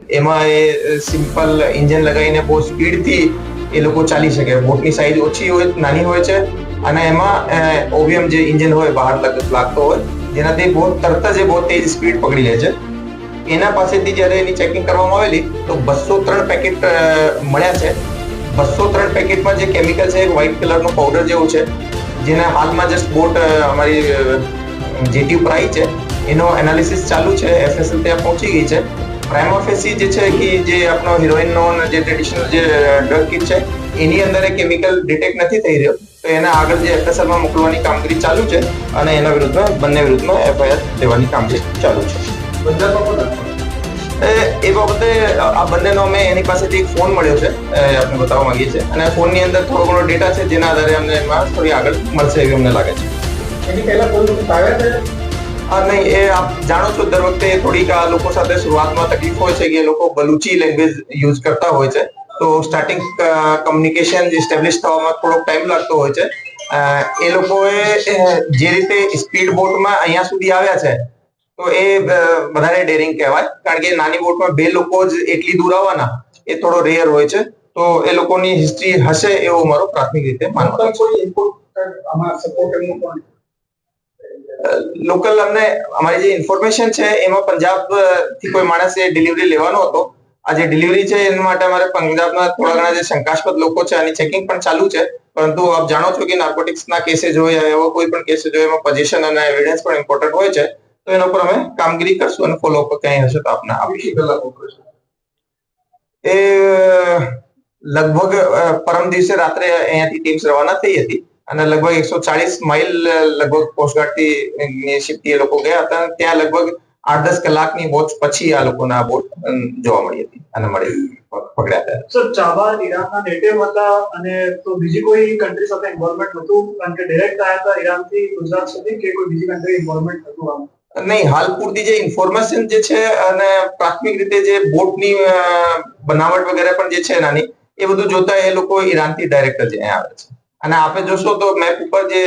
એમાં એ simple engine લગાવીને બહુ સ્પીડથી એ લોકો ચાલી શકે. બોટની સાઈઝ ઓછી હોય, નાની હોય છે, અને એમાં ઓવીએમ જે ઇન્જિન હોય બહાર લાગતો હોય, જેનાથી બહુ તરત જ બહુ તેજ સ્પીડ પકડી લે છે. એના પાસેથી જ્યારે એની ચેકિંગ કરવામાં આવેલી તો 203 પેકેટ મળ્યા છે. 203 પેકેટમાં જે કેમિકલ છે, વ્હાઇટ કલરનો પાવડર જેવું છે, જેના હાલમાં જસ્ટ બોટ અમારી જેટી ઉપર આવી છે. એનો એનાલિસિસ ચાલુ છે. એફએસએલ ત્યાં પહોંચી ગઈ છે. પ્રાઇમા ફેસી જે છે કે જે આપણો હિરોઈનનો જે ટ્રેડિશનલ જે ડ્રગ કિટ છે, એની અંદર એ કેમિકલ ડિટેક્ટ નથી થઈ રહ્યો, તો એના આગળ જે એફએસએલમાં મોકલવાની કામગીરી ચાલુ છે, અને એના વિરુદ્ધમાં બંને વિરુદ્ધમાં એફઆઈઆર લેવાની કામગીરી ચાલુ છે. એ બાબતે આ બંનેનો અમે એની પાસેથી એક ફોન મળ્યો છે, આપણે બતાવવા માંગીએ છીએ, અને ફોનની અંદર થોડો ઘણો ડેટા છે, જેના આધારે અમને એમાં થોડી આગળ મળશે એવી અમને લાગે છે. એની પહેલા કોઈ લોકો આવ્યા છે? નહીં, એ આપ જાણો છો, દર વખતે થોડીક આ લોકો સાથે શરૂઆતમાં તકલીફ હોય છે કે એ લોકો બલુચી લેંગ્વેજ યુઝ કરતા હોય છે, તો સ્ટાર્ટિંગ કમ્યુનિકેશન એસ્ટેબ્લિશ થવામાં થોડોક ટાઈમ લાગતો હોય છે. એ લોકોએ જે રીતે સ્પીડ બોટમાં અહીંયા સુધી આવ્યા છે, તો એ વધારે ડેરિંગ કહેવાય, કારણ કે નાની બોટમાં 2 લોકો જ એટલી દૂર આવવાના એ થોડો રેર હોય છે. તો એ લોકોની હિસ્ટ્રી હશે એવો મારો પ્રાથમિક રીતે માનવાનો છે. કોઈ ઇનપુટ આમાં સપોર્ટ એમનું પણ લોકલ અમને અમારી જે ઇન્ફોર્મેશન છે એમાં પંજાબ થી કોઈ માણસે ડિલિવરી લેવાનો હતો. આ જે ડિલિવરી છે એના માટે અમારે પંજાબના થોડા ઘણા જે શંકાસ્પદ લોકો છે, આની ચેકિંગ પણ ચાલુ છે. પરંતુ આપ જાણો છો કે નાર્કોટિક્સના કેसेस હોય, એવો કોઈ પણ કેसेस હોય, એમાં પોઝિશન અને એવિડન્સ પણ ઇમ્પોર્ટન્ટ હોય છે. તો એના પર અમે કામગીરી કરશું અને ફોલોઅપ ક્યાંય હશે તો આપને આપીશું. કલાક ઓપરેશન એ લગભગ પરમ દિવસે રાત્રે અહીંયાથી ટીમ્સ રવાના થઈ હતી, અને લગભગ 140 માઇલ લગભગ કોસ્ટગાર્ડથી શિપથી એ લોકો ગયા હતા. ત્યાં લગભગ 8-10 કલાકની વોચ પછી આ લોકોના બોટ જોવા મળી હતી અને પકડ્યા હતા. સર, ચાબહાર ઈરાનના નેટિવ હતા અને તો બીજી કોઈ કન્ટ્રી સાથે ઇન્વોલ્વમેન્ટ હતું? કારણ કે ડાયરેક્ટ આવ્યા હતા ઈરાનથી ગુજરાત સુધી, કે કોઈ બીજી કન્ટ્રી ઇન્વોલ્વમેન્ટ હતું આમ? નહીં, હાલ પૂરતી જે ઇન્ફોર્મેશન જે છે, અને પ્રાથમિક રીતે જે બોટની બનાવટ વગેરે પણ જે છે નાની, એ બધું જોતા એ લોકો ઈરાનથી ડાયરેક્ટ જ અહીંયા આવે છે. અને આપણે જોશો તો મેપ ઉપર જે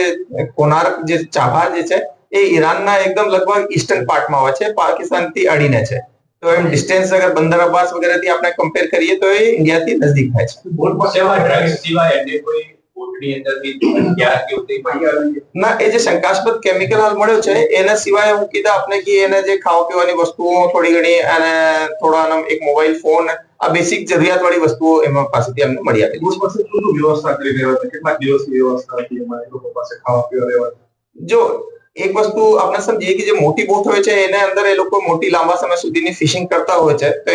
કોનાર્ક જે ચાબહાર જે છે, એ ઈરાનના એકદમ લગભગ ઈસ્ટર્ન પાર્ટમાં હોય છે, પાકિસ્તાનથી અડીને છે. તો એમ ડિસ્ટન્સ અગર બંદર અબ્બાસ વગેરેથી આપણે કમ્પેર કરીએ તો એ ઇન્ડિયાથી નજદીક થાય છે. બોટમાં સેવા ડ્રગ્સ સિવાય અન્ય કોઈ બોટની અંદરથી હથિયાર કે એવું કંઈ મળી આવ્યું? ના, એ જે શંકાસ્પદ કેમિકલ હાલ મળ્યો છે એના સિવાય હું કીધા આપને કે એને જે ખાવા પીવાની વસ્તુઓ થોડી ઘણી અને થોડા એક મોબાઈલ ફોન, આ બેસિક જરૂરિયાત વાળી વસ્તુઓ એમાં પાસેથી અમને મળી આવી. બોટ પાસે શું વ્યવસ્થા કરી રહ્યા હતા? કેટલા દિવસની વ્યવસ્થા હતી અમારી લોકો પાસે ખાવા પીવા રહેવાની? જો એક વસ્તુ આપણે સમજીએ કે જે મોટી બોટ હોય છે એના અંદર એ લોકો મોટી લાંબા સમય સુધીની ફિશિંગ કરતા હોય છે, તો